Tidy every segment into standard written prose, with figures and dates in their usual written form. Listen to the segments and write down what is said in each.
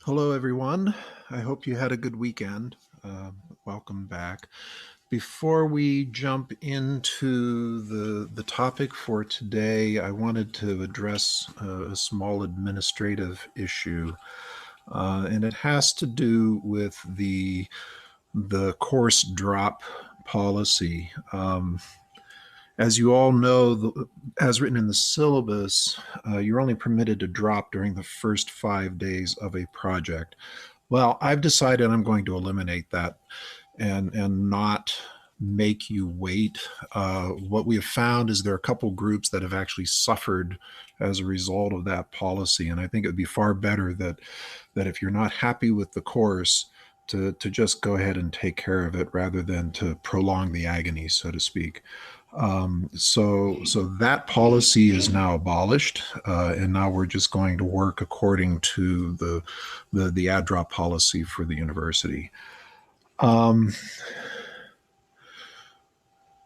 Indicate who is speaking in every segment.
Speaker 1: Hello, everyone. I hope you had a good weekend. Welcome back. Before we jump into the topic for today, I wanted to address a small administrative issue, and it has to do with the course drop policy. As you all know, as written in the syllabus, you're only permitted to drop during the first 5 days of a project. Well, I've decided I'm going to eliminate that and not make you wait. What we have found is there are a couple groups that have actually suffered as a result of that policy, and I think it would be far better that if you're not happy with the course, to just go ahead and take care of it rather than to prolong the agony, so to speak. So that policy is now abolished, and now we're just going to work according to the ad drop policy for the university. Um,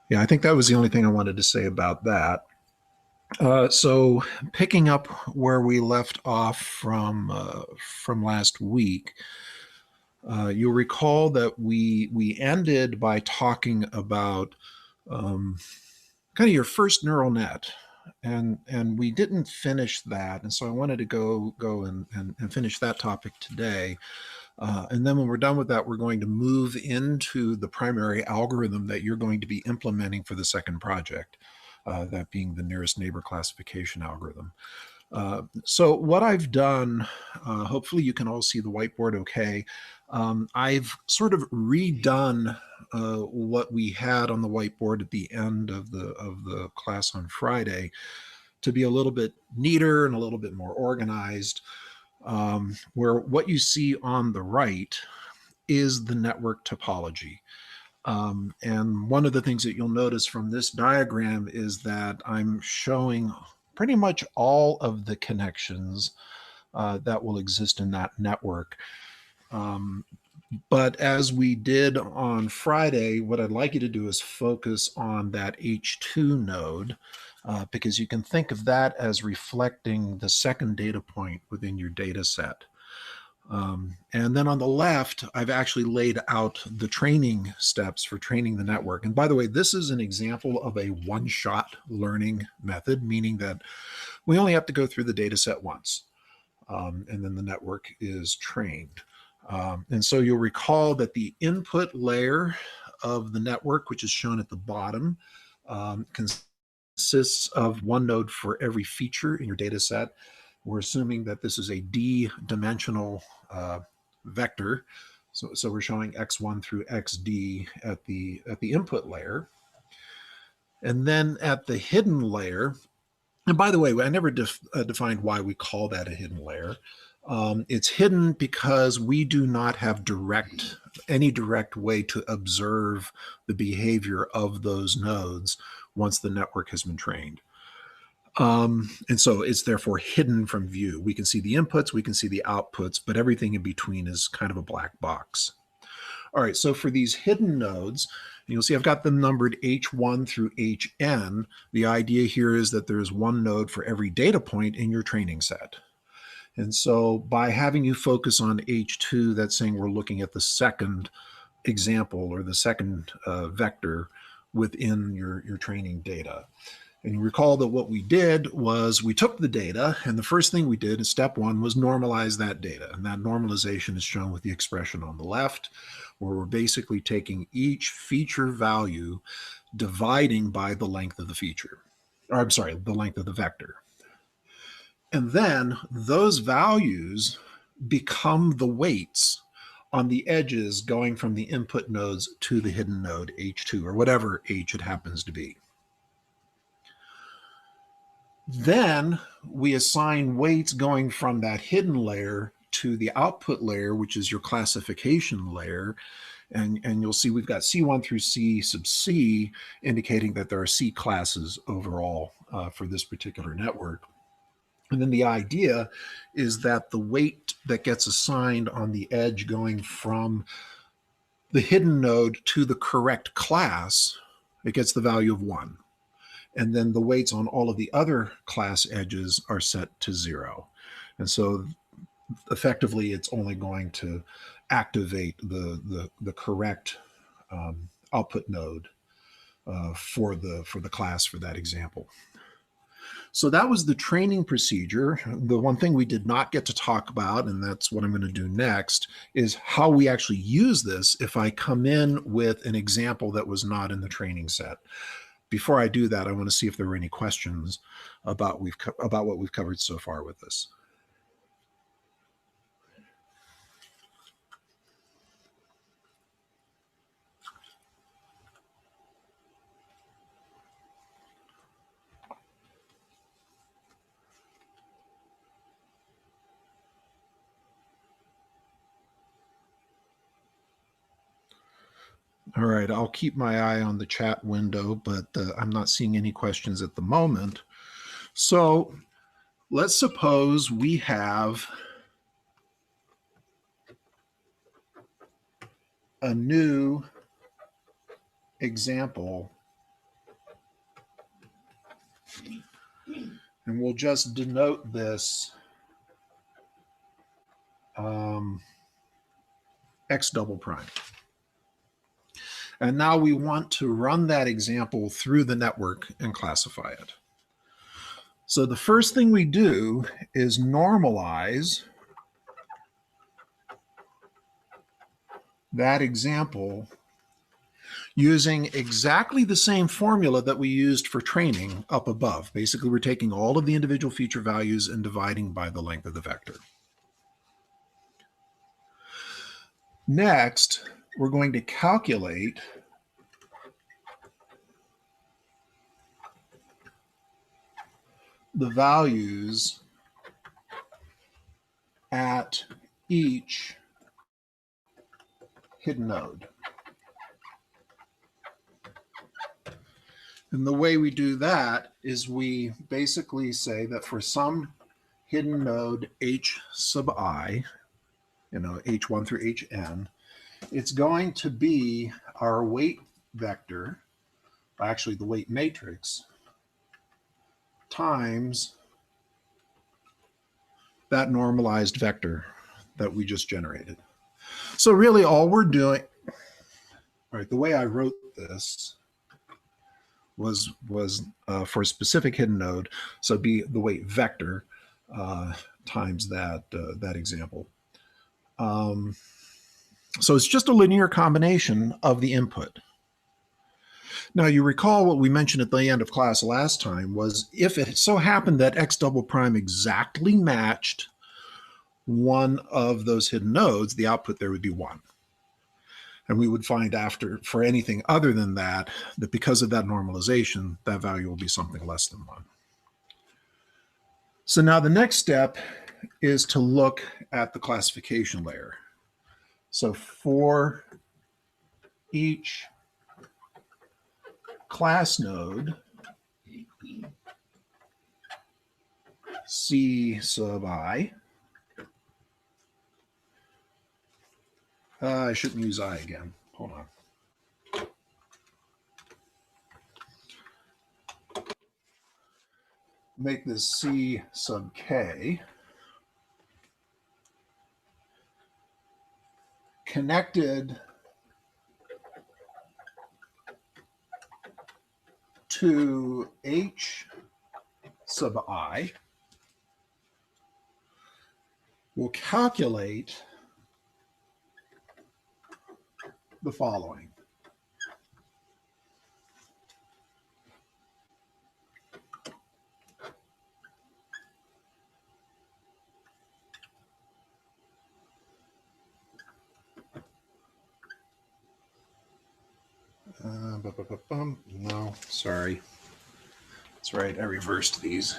Speaker 1: yeah, I think that was the only thing I wanted to say about that. So picking up where we left off from last week, you'll recall that we ended by talking about um, kind of your first neural net, and we didn't finish that, and so I wanted to go and finish that topic today. And then when we're done with that, we're going to move into the primary algorithm that you're going to be implementing for the second project, that being the nearest neighbor classification algorithm. So what I've done, hopefully you can all see the whiteboard okay. I've sort of redone what we had on the whiteboard at the end of the class on Friday to be a little bit neater and a little bit more organized. Where what you see on the right is the network topology. And one of the things that you'll notice from this diagram is that I'm showing pretty much all of the connections that will exist in that network. Um, but as we did on Friday, what I'd like you to do is focus on that H2 node, because you can think of that as reflecting the second data point within your data set. And then on the left, I've actually laid out the training steps for training the network. And by the way, this is an example of a one-shot learning method, meaning that we only have to go through the data set once, and then the network is trained. And so you'll recall that the input layer of the network, which is shown at the bottom, consists of one node for every feature in your data set. We're assuming that this is a d-dimensional vector. So we're showing x1 through xd at the input layer. And then at the hidden layer, and by the way, I never defined why we call that a hidden layer. It's hidden because we do not have any direct way to observe the behavior of those nodes once the network has been trained. And so it's therefore hidden from view. We can see the inputs, we can see the outputs, but everything in between is kind of a black box. All right, so for these hidden nodes, you'll see I've got them numbered H1 through Hn. The idea here is that there's one node for every data point in your training set. And so by having you focus on H2, that's saying we're looking at the second example or the second vector within your training data. And you recall that what we did was we took the data, and the first thing we did in step one was normalize that data. And that normalization is shown with the expression on the left, where we're basically taking each feature value, dividing by the length of the feature. Or I'm sorry, the length of the vector. And then those values become the weights on the edges going from the input nodes to the hidden node H2, or whatever H it happens to be. Then we assign weights going from that hidden layer to the output layer, which is your classification layer. And you'll see we've got C1 through C sub C, indicating that there are C classes overall for this particular network. And then the idea is that the weight that gets assigned on the edge going from the hidden node to the correct class, it gets the value of 1. And then the weights on all of the other class edges are set to 0. And so effectively it's only going to activate the correct output node for the class for that example. So that was the training procedure. The one thing we did not get to talk about, and that's what I'm going to do next, is how we actually use this if I come in with an example that was not in the training set. Before I do that, I want to see if there were any questions about what we've covered so far with this. All right, I'll keep my eye on the chat window, but I'm not seeing any questions at the moment. So let's suppose we have a new example, and we'll just denote this x double prime. And now we want to run that example through the network and classify it. So the first thing we do is normalize that example using exactly the same formula that we used for training up above. Basically, we're taking all of the individual feature values and dividing by the length of the vector. Next, we're going to calculate the values at each hidden node. And the way we do that is we basically say that for some hidden node h sub I, h1 through hn, it's going to be our weight vector, actually the weight matrix, times that normalized vector that we just generated. So really all we're doing, right, the way I wrote this was for a specific hidden node, so it'd be the weight vector times that example. So it's just a linear combination of the input. Now you recall what we mentioned at the end of class last time was if it so happened that x double prime exactly matched one of those hidden nodes, the output there would be 1. And we would find after, for anything other than that, that because of that normalization, that value will be something less than 1. So now the next step is to look at the classification layer. So for each class node, C sub I, I shouldn't use I again. Hold on. Make this C sub K. Connected to H sub I, we'll calculate the following. No, sorry. That's right, I reversed these.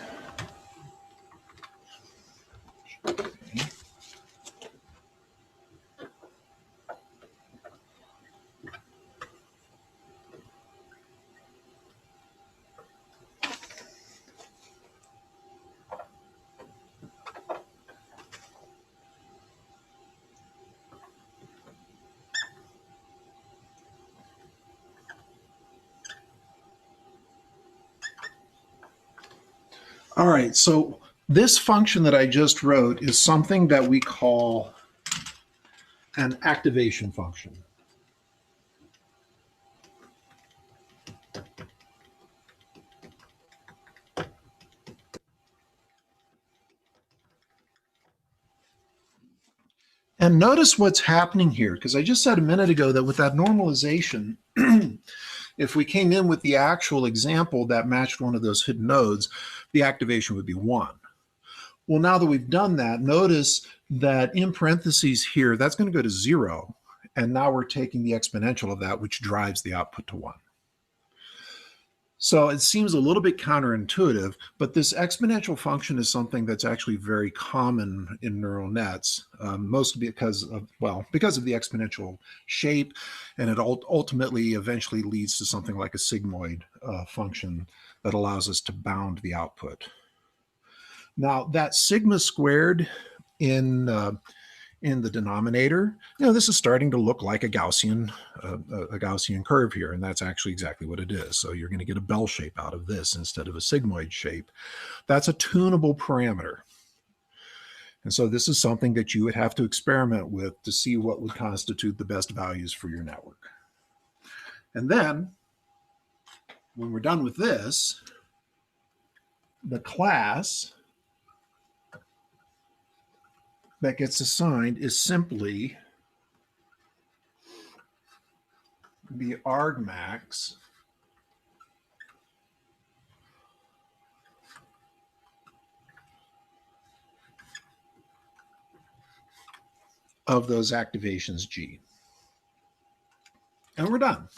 Speaker 1: All right, so This function that I just wrote is something that we call an activation function. And notice what's happening here, because I just said a minute ago that with that normalization, if we came in with the actual example that matched one of those hidden nodes, the activation would be 1. Well, now that we've done that, notice that in parentheses here, that's going to go to 0. And now we're taking the exponential of that, which drives the output to 1. So it seems a little bit counterintuitive, but this exponential function is something that's actually very common in neural nets, mostly because of the exponential shape, and it ultimately eventually leads to something like a sigmoid function that allows us to bound the output. Now that sigma squared in the denominator, this is starting to look like a Gaussian curve here, and that's actually exactly what it is. So you're going to get a bell shape out of this instead of a sigmoid shape. That's a tunable parameter. And so this is something that you would have to experiment with to see what would constitute the best values for your network. And then, when we're done with this, the class that gets assigned is simply the argmax of those activations G. And we're done.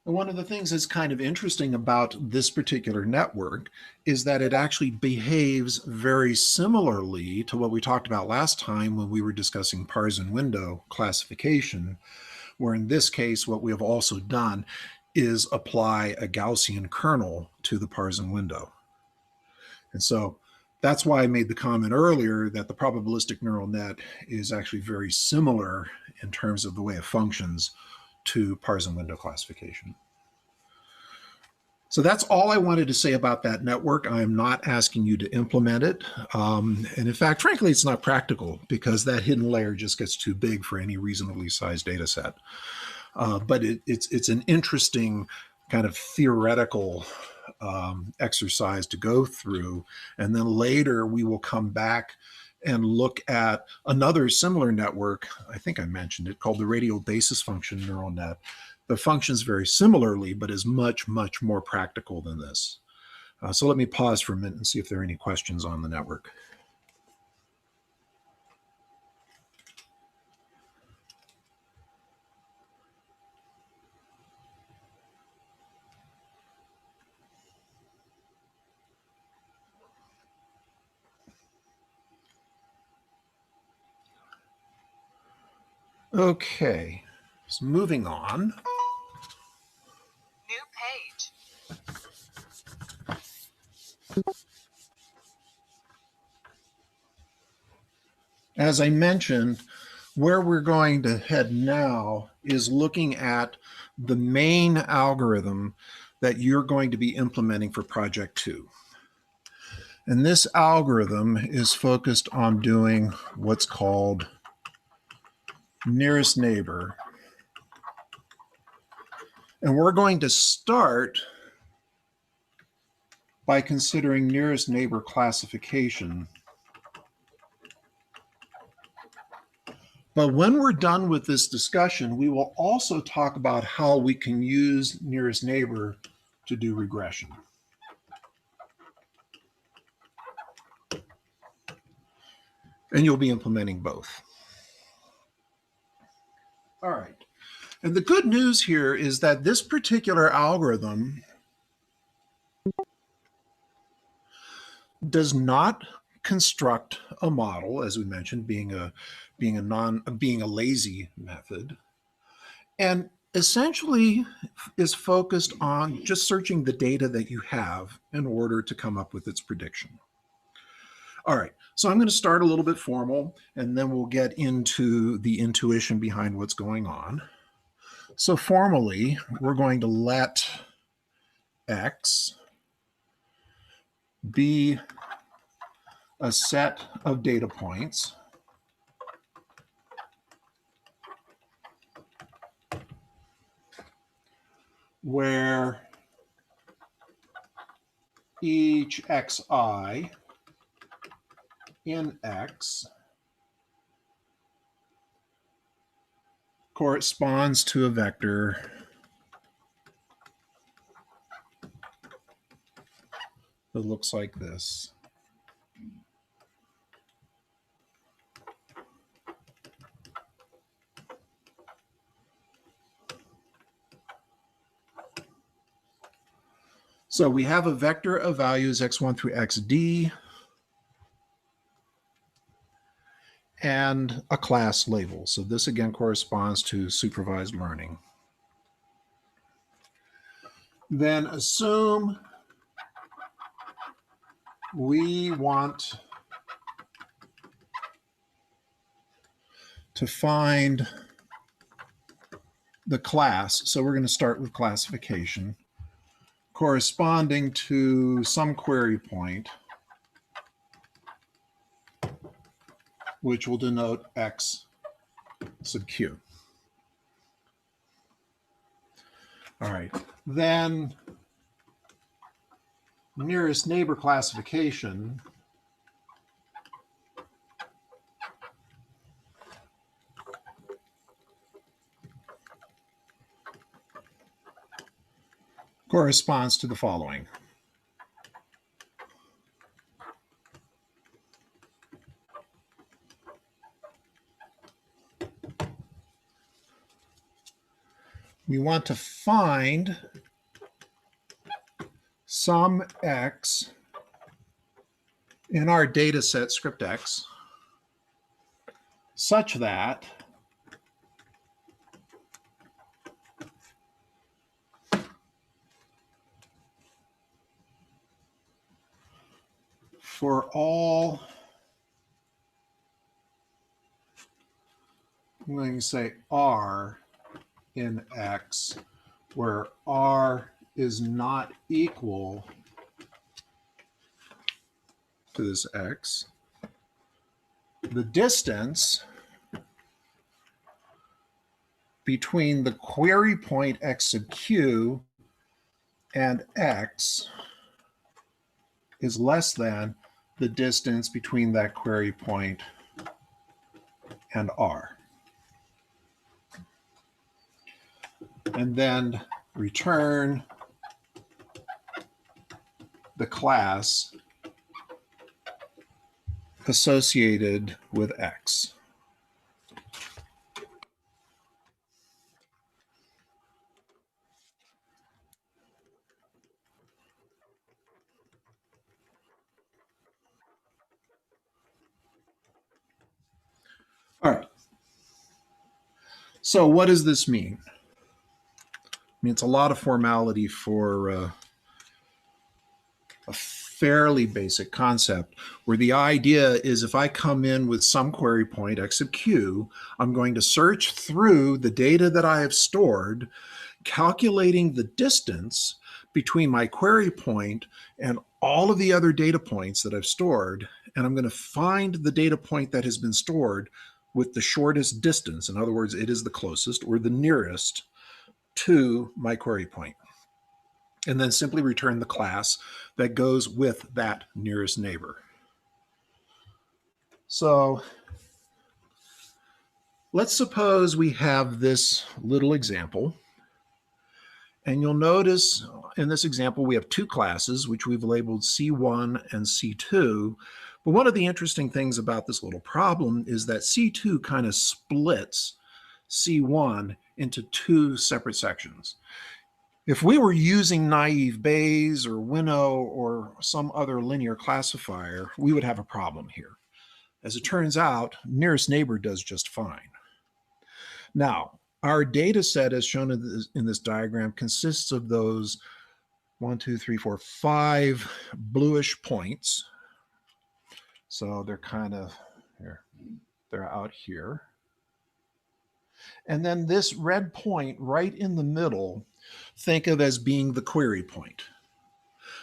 Speaker 1: And one of the things that's kind of interesting about this particular network is that it actually behaves very similarly to what we talked about last time when we were discussing parse-in window classification, where in this case, what we have also done is apply a Gaussian kernel to the parse-in window. And so that's why I made the comment earlier that the probabilistic neural net is actually very similar in terms of the way it functions to parse-in window classification. So that's all I wanted to say about that network. I'm not asking you to implement it. And in fact, frankly, it's not practical because that hidden layer just gets too big for any reasonably sized data set. But it's an interesting kind of theoretical exercise to go through. And then later we will come back and look at another similar network. I think I mentioned it, called the radial basis function neural net. The functions very similarly, but is much, much more practical than this. So let me pause for a minute and see if there are any questions on the network. Okay, so moving on.
Speaker 2: New page.
Speaker 1: As I mentioned, where we're going to head now is looking at the main algorithm that you're going to be implementing for Project 2. And this algorithm is focused on doing what's called nearest neighbor. And we're going to start by considering nearest neighbor classification. But when we're done with this discussion, we will also talk about how we can use nearest neighbor to do regression. And you'll be implementing both. All right. And the good news here is that this particular algorithm does not construct a model, as we mentioned, being a lazy method, and essentially is focused on just searching the data that you have in order to come up with its prediction. All right, so I'm going to start a little bit formal, and then we'll get into the intuition behind what's going on. So formally, we're going to let X be a set of data points where each xi in X corresponds to a vector that looks like this. So we have a vector of values x1 through xd and a class label. So this again corresponds to supervised learning. Then assume we want to find the class. So we're going to start with classification corresponding to some query point, which will denote x sub q. All right, then nearest neighbor classification corresponds to the following. We want to find some x in our data set script x such that for all, I'm going to say r in x, where r is not equal to this x, the distance between the query point x sub q and x is less than the distance between that query point and r. And then return the class associated with x. All right. So what does this mean? I mean, it's a lot of formality for a fairly basic concept where the idea is if I come in with some query point x sub q, I'm going to search through the data that I have stored, calculating the distance between my query point and all of the other data points that I've stored, and I'm going to find the data point that has been stored with the shortest distance. In other words, it is the closest or the nearest to my query point. And then simply return the class that goes with that nearest neighbor. So let's suppose we have this little example. And you'll notice in this example, we have two classes, which we've labeled C1 and C2. But one of the interesting things about this little problem is that C2 kind of splits C1 into two separate sections. If we were using naive Bayes or Winnow or some other linear classifier, we would have a problem here. As it turns out, nearest neighbor does just fine. Now, our data set, as shown in this diagram, consists of those 5 bluish points. So they're kind of here, they're out here. And then this red point right in the middle, think of as being the query point.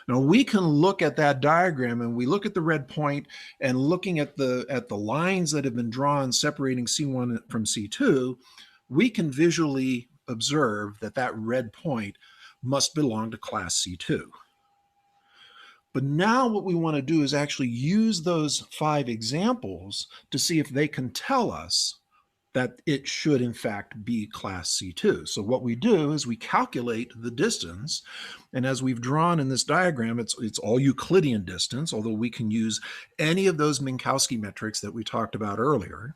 Speaker 1: Now we can look at that diagram and we look at the red point and looking at the lines that have been drawn separating C1 from C2, we can visually observe that that red point must belong to class C2. But now what we want to do is actually use those 5 examples to see if they can tell us that it should in fact be class C2. So what we do is we calculate the distance, and as we've drawn in this diagram, it's all Euclidean distance, although we can use any of those Minkowski metrics that we talked about earlier.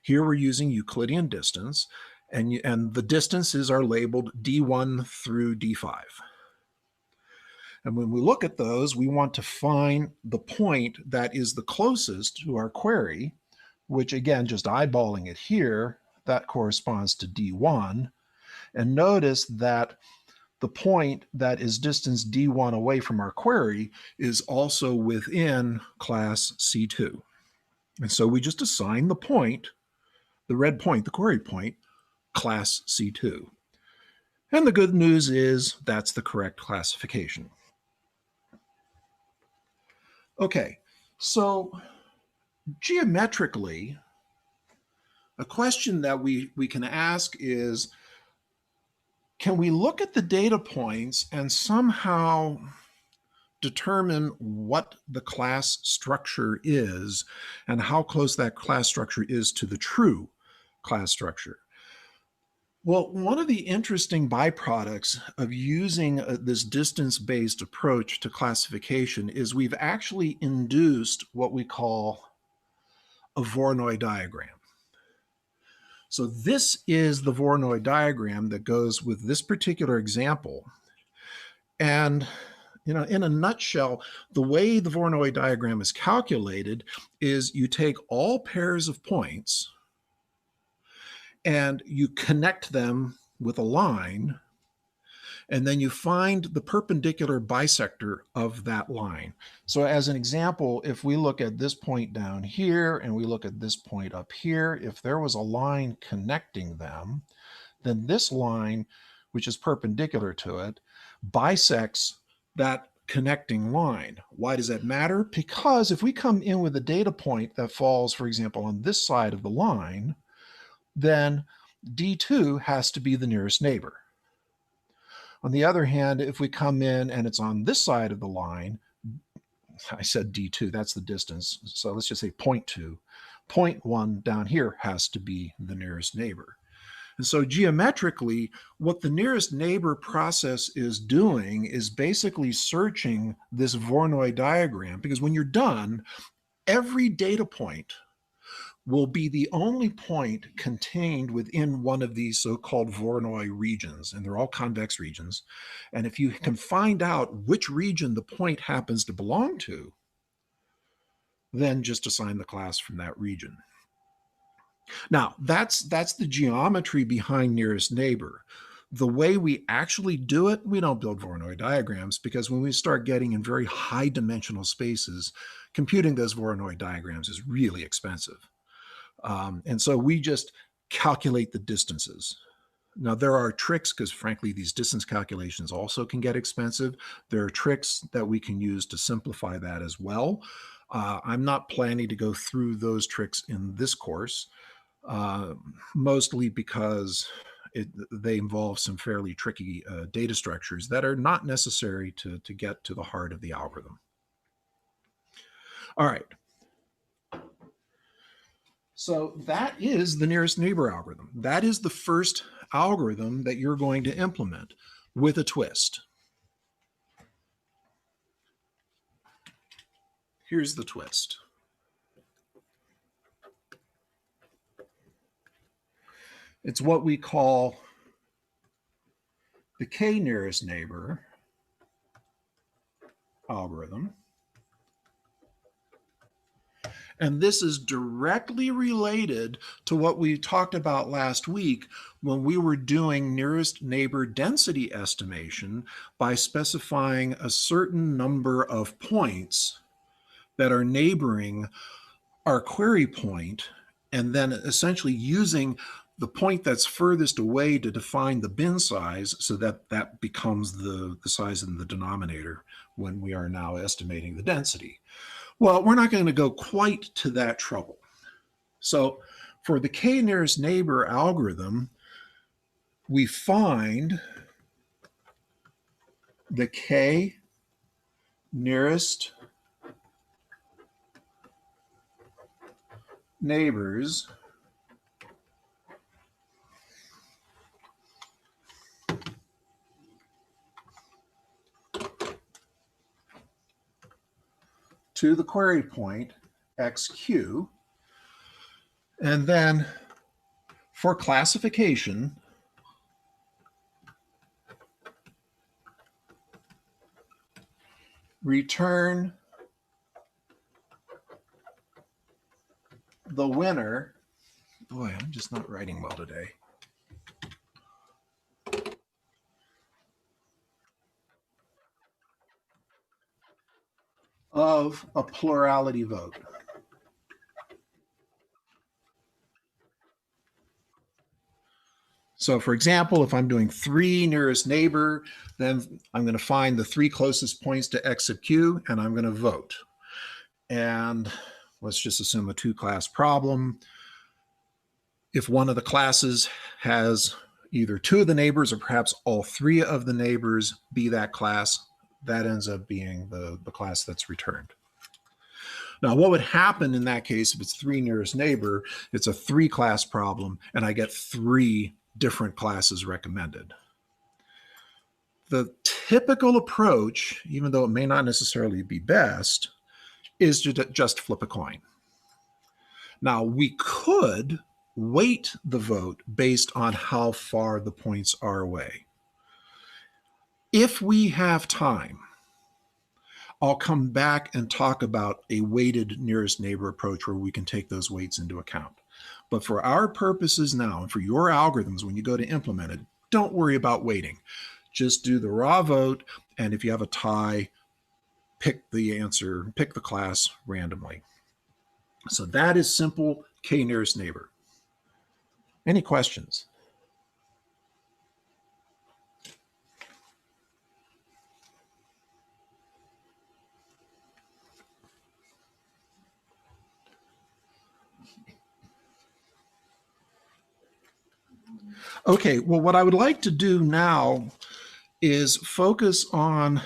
Speaker 1: Here we're using Euclidean distance, and the distances are labeled D1 through D5. And when we look at those, we want to find the point that is the closest to our query, which again, just eyeballing it here, that corresponds to D1. And notice that the point that is distance D1 away from our query is also within class C2. And so we just assign the point, the red point, the query point, class C2. And the good news is that's the correct classification. Okay, so geometrically, a question that we can ask is, can we look at the data points and somehow determine what the class structure is and how close that class structure is to the true class structure? Well, one of the interesting byproducts of using this distance-based approach to classification is we've actually induced what we call a Voronoi diagram. So this is the Voronoi diagram that goes with this particular example. And in a nutshell, the way the Voronoi diagram is calculated is you take all pairs of points and you connect them with a line, and then you find the perpendicular bisector of that line. So as an example, if we look at this point down here and we look at this point up here, if there was a line connecting them, then this line, which is perpendicular to it, bisects that connecting line. Why does that matter? Because if we come in with a data point that falls, for example, on this side of the line, then D2 has to be the nearest neighbor. On the other hand, if we come in and it's on this side of the line, I said D2, that's the distance. So let's just say 0.2. 0.1 down here has to be the nearest neighbor. And so geometrically, what the nearest neighbor process is doing is basically searching this Voronoi diagram, because when you're done, every data point will be the only point contained within one of these so-called Voronoi regions, and they're all convex regions. And if you can find out which region the point happens to belong to, then just assign the class from that region. Now, that's the geometry behind nearest neighbor. The way we actually do it, we don't build Voronoi diagrams, because when we start getting in very high dimensional spaces, computing those Voronoi diagrams is really expensive. And so we just calculate the distances. Now, there are tricks, because frankly, these distance calculations also can get expensive. There are tricks that we can use to simplify that as well. I'm not planning to go through those tricks in this course, mostly because they involve some fairly tricky data structures that are not necessary to get to the heart of the algorithm. All right. So that is the nearest neighbor algorithm. That is the first algorithm that you're going to implement with a twist. Here's the twist. It's what we call the k nearest neighbor algorithm. And this is directly related to what we talked about last week when we were doing nearest neighbor density estimation by specifying a certain number of points that are neighboring our query point, and then essentially using the point that's furthest away to define the bin size so that that becomes the size in the denominator when we are now estimating the density. Well, we're not going to go quite to that trouble. So for the k nearest neighbor algorithm, we find the k nearest neighbors to the query point xq, and then for classification, return the winner. Boy, I'm just not writing well today. Of a plurality vote. So for example, if I'm doing 3 nearest neighbor, then I'm going to find the 3 closest points to x of q, and I'm going to vote. And let's just assume a 2-class problem. If one of the classes has either 2 of the neighbors or perhaps all 3 of the neighbors be that class, that ends up being the class that's returned. Now, what would happen in that case if it's 3 nearest neighbor? It's a 3-class problem, and I get 3 different classes recommended. The typical approach, even though it may not necessarily be best, is to just flip a coin. Now, we could weight the vote based on how far the points are away. If we have time, I'll come back and talk about a weighted nearest neighbor approach where we can take those weights into account. But for our purposes now, and for your algorithms, when you go to implement it, don't worry about weighting. Just do the raw vote, and if you have a tie, pick the answer, pick the class randomly. So that is simple k nearest neighbor. Any questions? Okay, well, what I would like to do now is focus on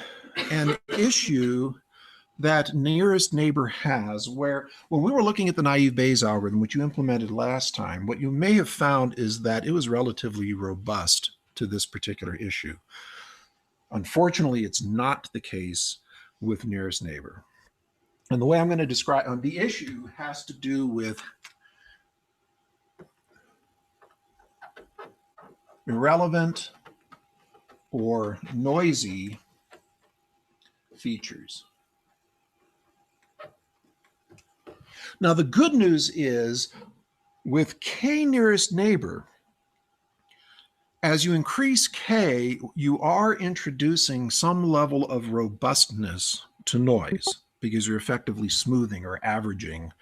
Speaker 1: an issue that nearest neighbor has, where when we were looking at the naive Bayes algorithm, which you implemented last time, what you may have found is that it was relatively robust to this particular issue. Unfortunately, it's not the case with nearest neighbor. And the way I'm going to describe the issue has to do with irrelevant or noisy features. Now, the good news is with k nearest neighbor, as you increase k, you are introducing some level of robustness to noise because you're effectively smoothing or averaging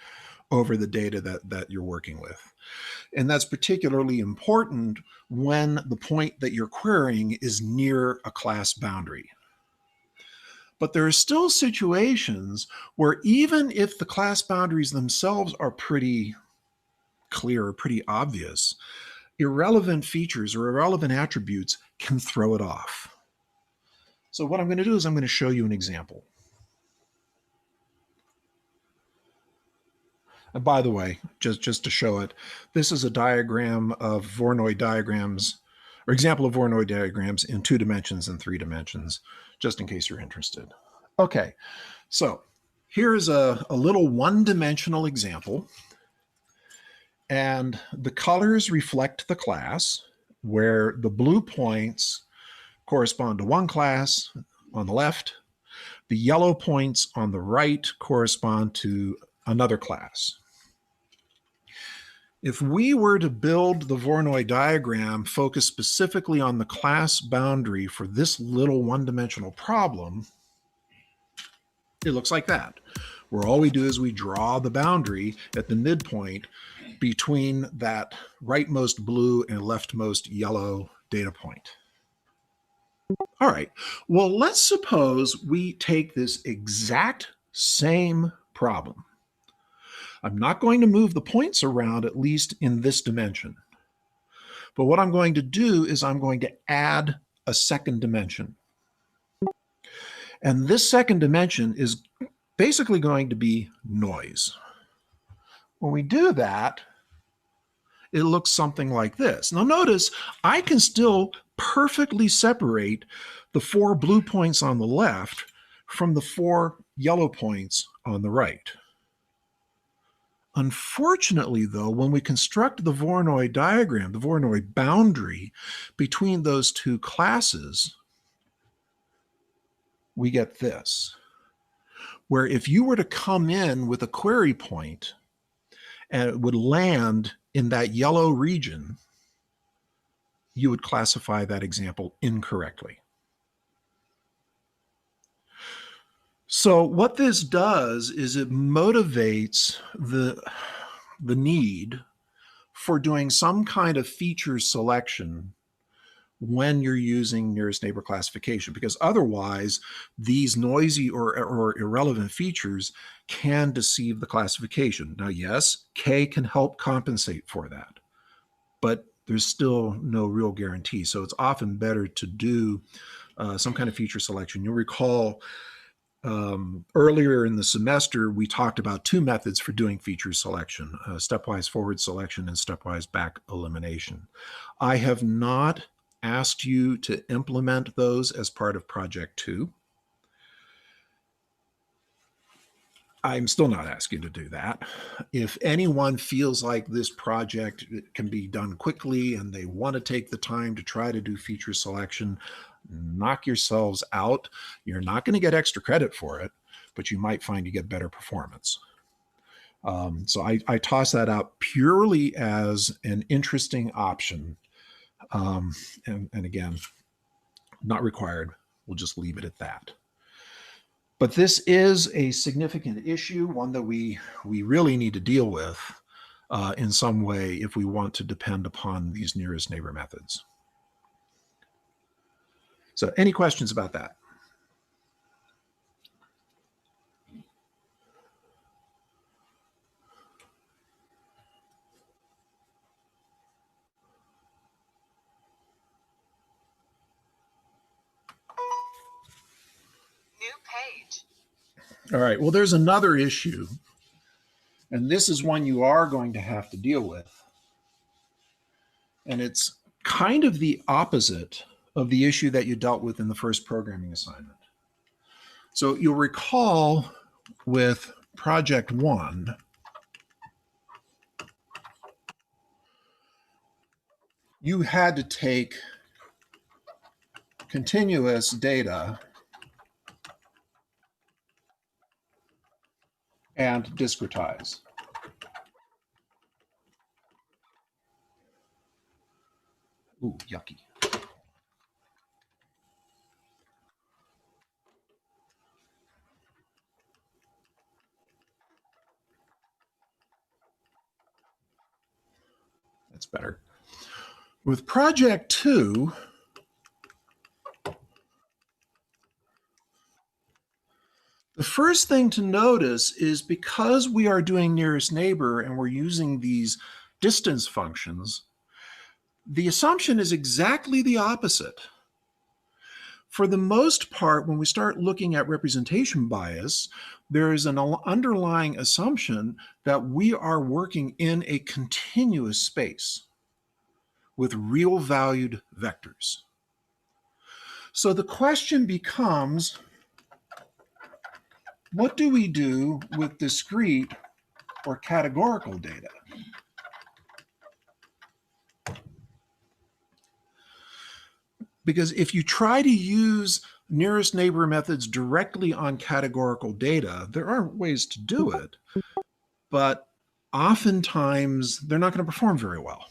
Speaker 1: over the data that you're working with. And that's particularly important when the point that you're querying is near a class boundary. But there are still situations where even if the class boundaries themselves are pretty clear or pretty obvious, irrelevant features or irrelevant attributes can throw it off. So what I'm going to do is I'm going to show you an example. And by the way, just to show it, this is a diagram of Voronoi diagrams, or example of Voronoi diagrams in 2 dimensions and 3 dimensions, just in case you're interested. Okay, so here's a little 1-dimensional example. And the colors reflect the class, where the blue points correspond to one class on the left. The yellow points on the right correspond to another class. If we were to build the Voronoi diagram focused specifically on the class boundary for this little 1-dimensional problem, it looks like that, where all we do is we draw the boundary at the midpoint between that rightmost blue and leftmost yellow data point. All right. Well, let's suppose we take this exact same problem. I'm not going to move the points around, at least in this dimension. But what I'm going to do is I'm going to add a second dimension. And this second dimension is basically going to be noise. When we do that, it looks something like this. Now notice, I can still perfectly separate the 4 blue points on the left from the 4 yellow points on the right. Unfortunately, though, when we construct the Voronoi diagram, the Voronoi boundary between those two classes, we get this, where if you were to come in with a query point and it would land in that yellow region, you would classify that example incorrectly. So what this does is it motivates the need for doing some kind of feature selection when you're using nearest neighbor classification, because otherwise these noisy or irrelevant features can deceive the classification. Now, yes, K can help compensate for that, but there's still no real guarantee. So it's often better to do some kind of feature selection. You'll recall earlier in the semester, we talked about 2 methods for doing feature selection, stepwise forward selection and stepwise back elimination. I have not asked you to implement those as part of Project 2. I'm still not asking you to do that. If anyone feels like this project can be done quickly and they want to take the time to try to do feature selection, knock yourselves out. You're not going to get extra credit for it, but you might find you get better performance. So I toss that out purely as an interesting option. And again, not required. We'll just leave it at that. But this is a significant issue, one that we really need to deal with in some way if we want to depend upon these nearest neighbor methods. So any questions about that?
Speaker 2: New page.
Speaker 1: All right, well, there's another issue, and this is one you are going to have to deal with. And it's kind of the opposite of the issue that you dealt with in the first programming assignment. So you'll recall with Project 1, you had to take continuous data and discretize. Ooh, yucky. That's better. With Project 2, the first thing to notice is because we are doing nearest neighbor and we're using these distance functions, the assumption is exactly the opposite. For the most part, when we start looking at representation bias, there is an underlying assumption that we are working in a continuous space with real valued vectors. So the question becomes, what do we do with discrete or categorical data? Because if you try to use nearest neighbor methods directly on categorical data, there are ways to do it, but oftentimes they're not going to perform very well.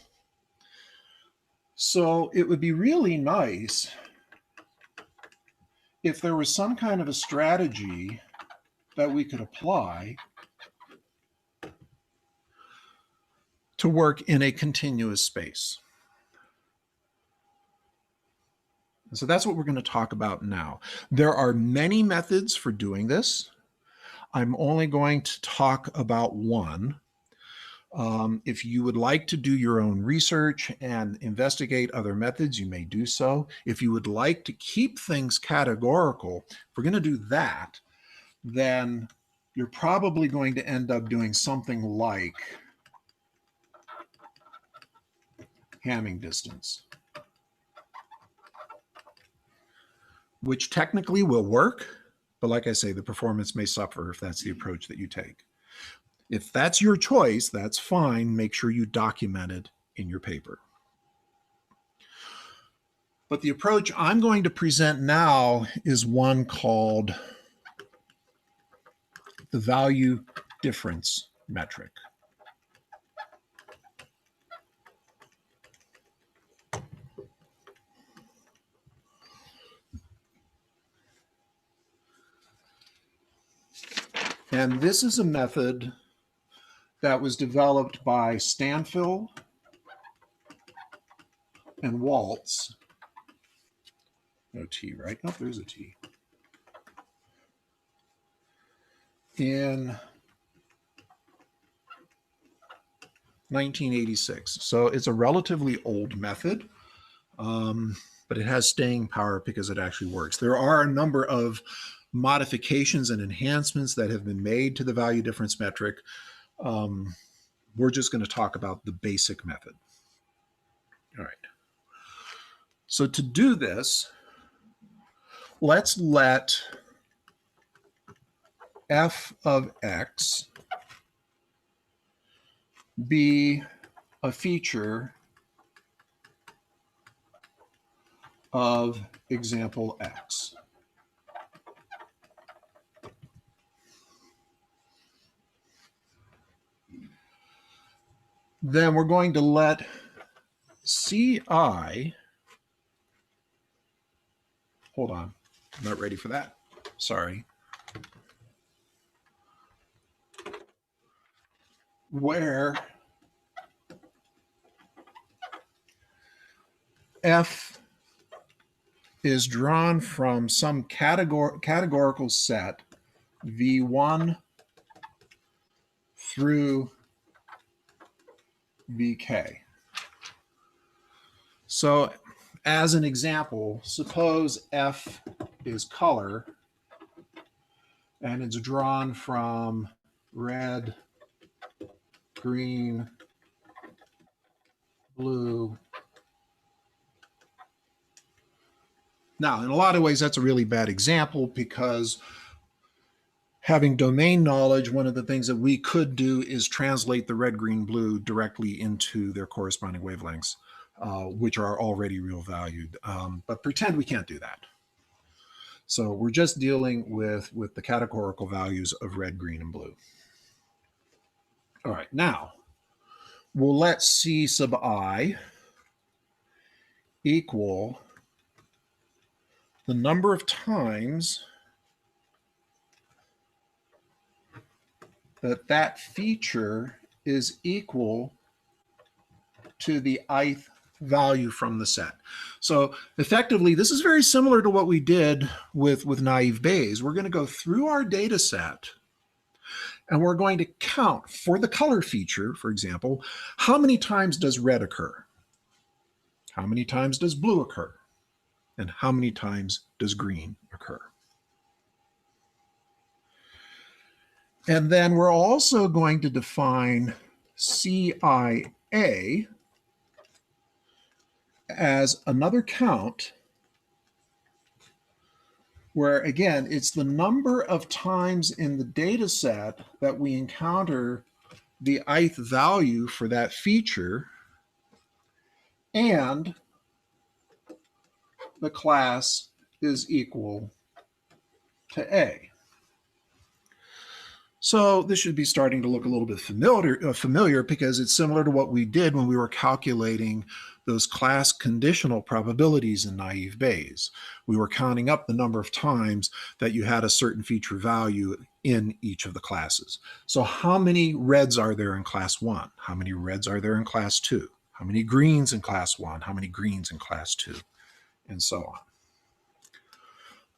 Speaker 1: So it would be really nice if there was some kind of a strategy that we could apply to work in a continuous space. So that's what we're going to talk about now. There are many methods for doing this. I'm only going to talk about one. If you would like to do your own research and investigate other methods, you may do so. If you would like to keep things categorical, if we're going to do that, then you're probably going to end up doing something like Hamming distance, which technically will work, but like I say, the performance may suffer if that's the approach that you take. If that's your choice, that's fine. Make sure you document it in your paper. But the approach I'm going to present now is one called the value difference metric. And this is a method that was developed by Stanfill and Waltz. No T, right? Oh, there's a T. In 1986. So it's a relatively old method, but it has staying power because it actually works. There are a number of modifications and enhancements that have been made to the value difference metric. We're just going to talk about the basic method. All right. So to do this, let's let f of x be a feature of example x. Then we're going to let Ci, hold on, I'm not ready for that. Sorry. Where f is drawn from some categorical set v1 through vk. So as an example, suppose f is color and it's drawn from red, green, blue. Now, in a lot of ways, that's a really bad example because having domain knowledge, one of the things that we could do is translate the red, green, blue directly into their corresponding wavelengths, which are already real valued. But pretend we can't do that. So we're just dealing with the categorical values of red, green, and blue. All right, now we'll let C sub I equal the number of times that feature is equal to the ith value from the set. So effectively, this is very similar to what we did with naive Bayes. We're going to go through our data set and we're going to count for the color feature, for example, how many times does red occur? How many times does blue occur? And how many times does green occur? And then we're also going to define CIA as another count where, again, it's the number of times in the data set that we encounter the ith value for that feature, and the class is equal to A. So this should be starting to look a little bit familiar because it's similar to what we did when we were calculating those class conditional probabilities in naive Bayes. We were counting up the number of times that you had a certain feature value in each of the classes. So how many reds are there in class 1? How many reds are there in class 2? How many greens in class 1? How many greens in class 2? And so on.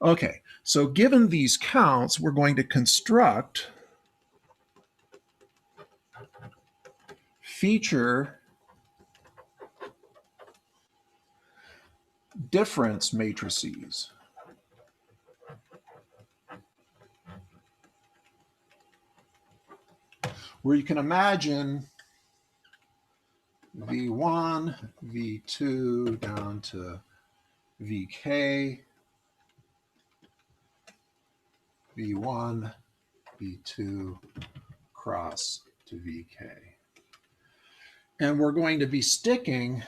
Speaker 1: Okay, so given these counts, we're going to construct feature difference matrices. Where you can imagine V1, V2 down to VK, V1, V2 cross to VK. And we're going to be sticking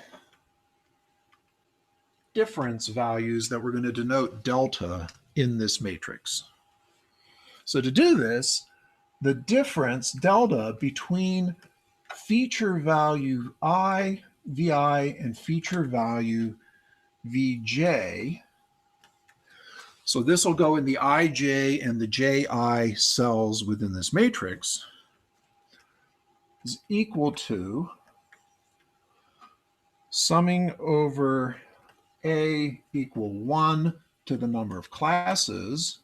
Speaker 1: difference values that we're going to denote delta in this matrix. So to do this, the difference delta between feature value I, VI, and feature value VJ, so this will go in the IJ and the JI cells within this matrix, is equal to summing over A equal 1 to the number of classes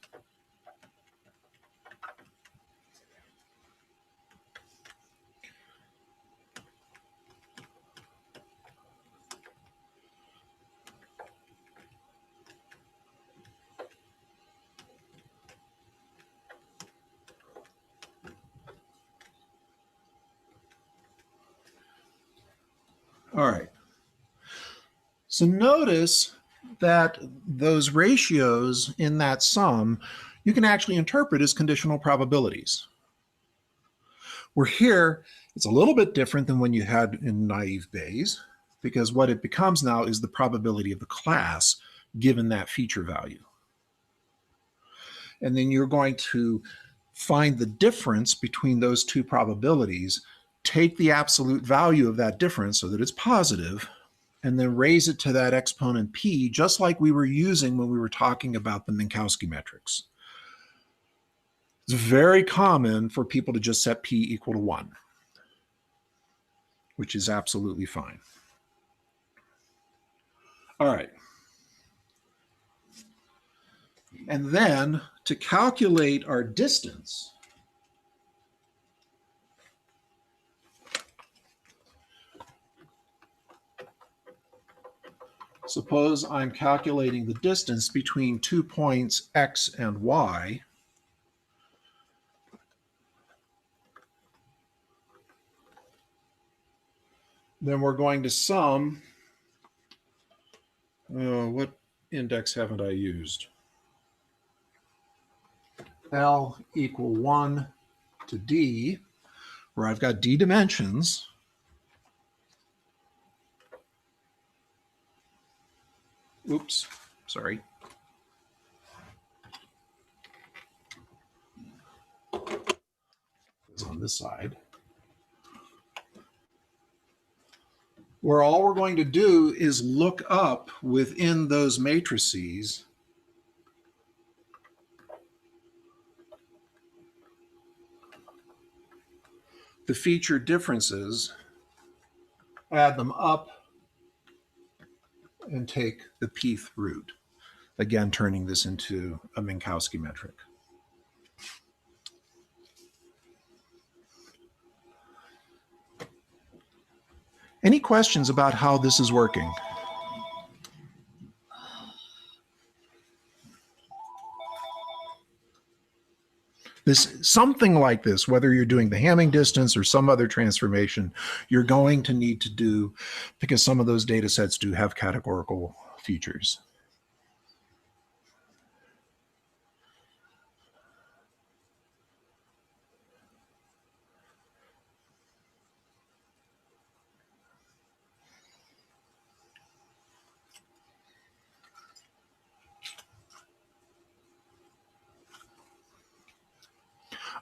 Speaker 1: All right. So notice that those ratios in that sum, you can actually interpret as conditional probabilities. Where here, it's a little bit different than when you had in naive Bayes, because what it becomes now is the probability of the class given that feature value. And then you're going to find the difference between those two probabilities, take the absolute value of that difference so that it's positive, and then raise it to that exponent p, just like we were using when we were talking about the Minkowski metrics. It's very common for people to just set p equal to 1, which is absolutely fine. All right. And then to calculate our distance, suppose I'm calculating the distance between 2 points x and y. Then we're going to sum, what index haven't I used? L equal 1 to d, where I've got d dimensions. Oops, sorry. It's on this side. Where all we're going to do is look up within those matrices the feature differences, add them up, and take the pth root. Again, turning this into a Minkowski metric. Any questions about how this is working? Something like this, whether you're doing the Hamming distance or some other transformation, you're going to need to do, because some of those data sets do have categorical features.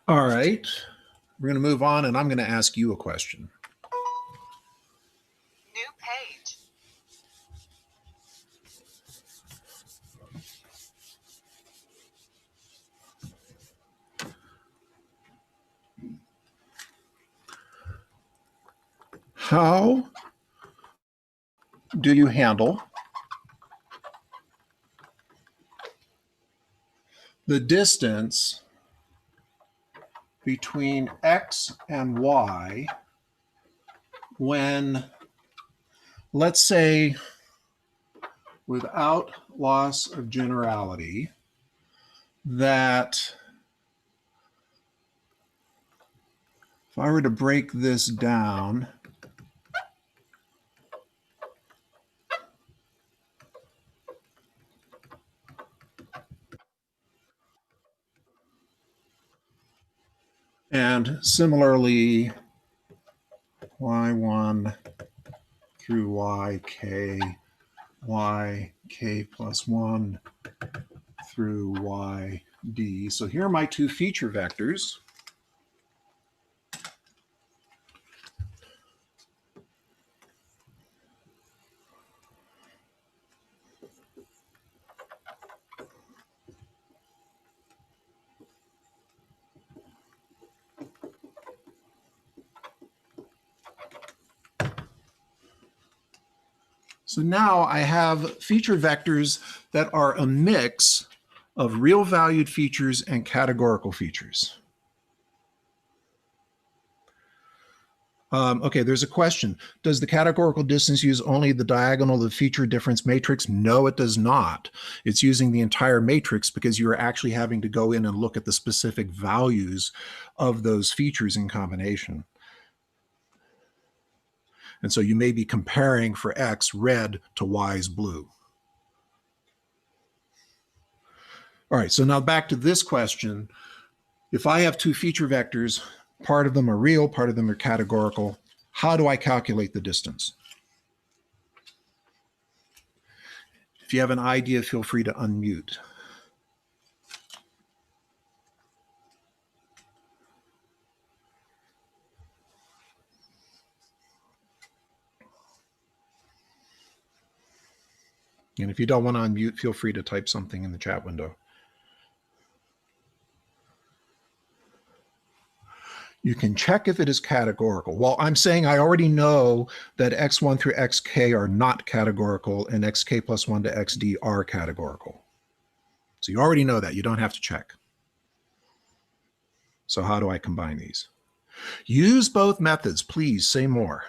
Speaker 1: All right, we're going to move on, and I'm going to ask you a question.
Speaker 2: New page.
Speaker 1: How do you handle the distance between x and y when, let's say, without loss of generality, that if I were to break this down, and similarly, y1 through yk plus 1 through yd. So here are my two feature vectors. So now I have feature vectors that are a mix of real valued features and categorical features. Okay, there's a question. Does the categorical distance use only the diagonal of the feature difference matrix? No, it does not. It's using the entire matrix because you're actually having to go in and look at the specific values of those features in combination. And so you may be comparing for X red to Y's blue. All right, so now back to this question. If I have two feature vectors, part of them are real, part of them are categorical, how do I calculate the distance? If you have an idea, feel free to unmute. And if you don't want to unmute, feel free to type something in the chat window. You can check if it is categorical. Well, I'm saying I already know that x1 through xk are not categorical and xk plus 1 to xd are categorical. So you already know that. You don't have to check. So how do I combine these? Use both methods. Please say more.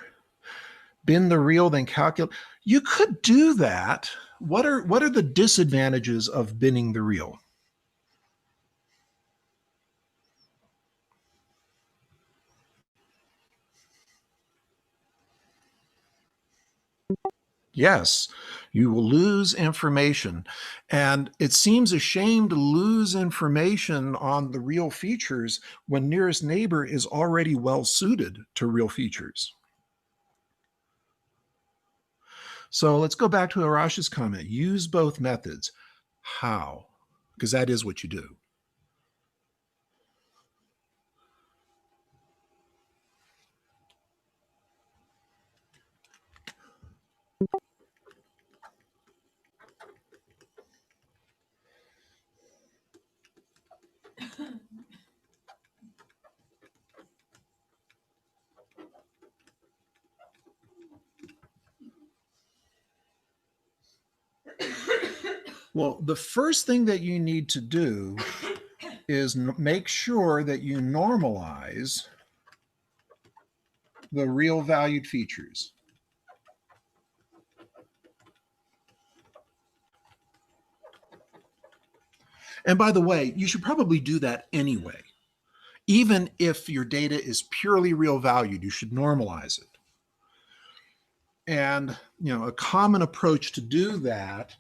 Speaker 1: Bin the real, then calculate. You could do that. What are the disadvantages of binning the real? Yes, you will lose information. And it seems a shame to lose information on the real features when nearest neighbor is already well suited to real features. So let's go back to Arash's comment. Use both methods. How? Because that is what you do. Well, the first thing that you need to do is make sure that you normalize the real valued features. And by the way, you should probably do that anyway. Even if your data is purely real valued, you should normalize it. And a common approach to do that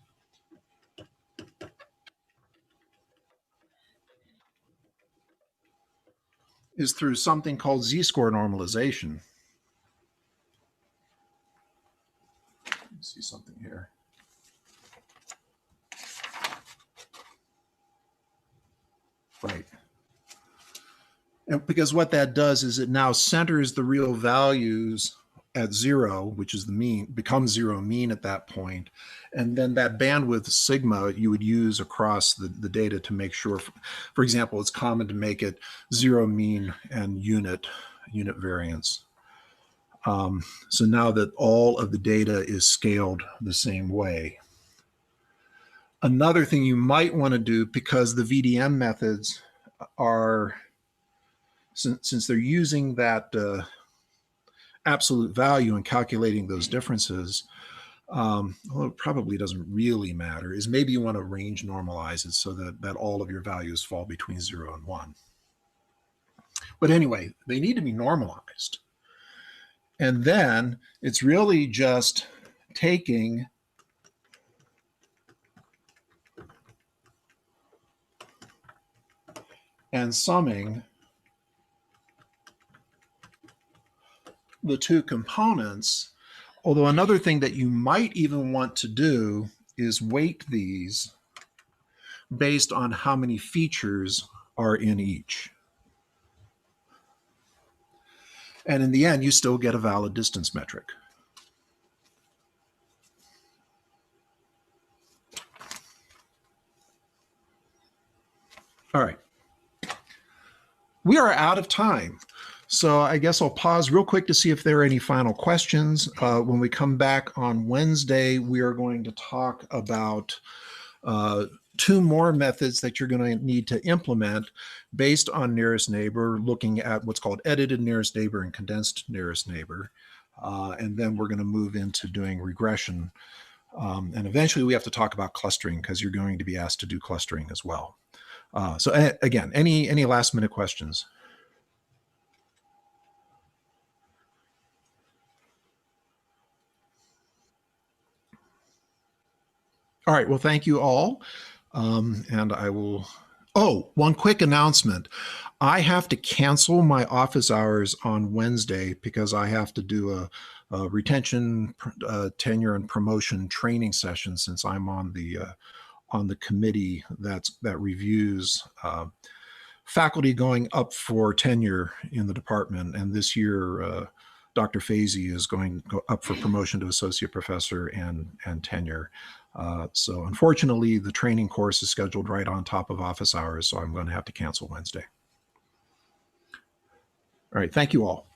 Speaker 1: is through something called z-score normalization. Let me see something here. Right. And because what that does is it now centers the real values at 0, which is the mean, becomes 0 mean at that point. And then that bandwidth sigma you would use across the data to make sure, for example, it's common to make it 0 mean and unit variance. So now that all of the data is scaled the same way. Another thing you might want to do, because the VDM methods are, since they're using that absolute value and calculating those differences, well, it probably doesn't really matter, is maybe you want to range normalize it so that all of your values fall between 0 and 1. But anyway, they need to be normalized. And then it's really just taking and summing the two components. Although another thing that you might even want to do is weight these based on how many features are in each. And in the end, you still get a valid distance metric. All right. We are out of time. So I guess I'll pause real quick to see if there are any final questions. When we come back on Wednesday, we are going to talk about two more methods that you're going to need to implement based on nearest neighbor, looking at what's called edited nearest neighbor and condensed nearest neighbor. And then we're going to move into doing regression. And eventually we have to talk about clustering because you're going to be asked to do clustering as well. So again, any last minute questions? All right. Well, thank you all. And I will. Oh, one quick announcement. I have to cancel my office hours on Wednesday because I have to do a retention, tenure, and promotion training session since I'm on the committee that reviews faculty going up for tenure in the department. And this year, Dr. Fazy is going to go up for promotion to associate professor and tenure. So unfortunately, the training course is scheduled right on top of office hours, so I'm going to have to cancel Wednesday. All right, thank you all.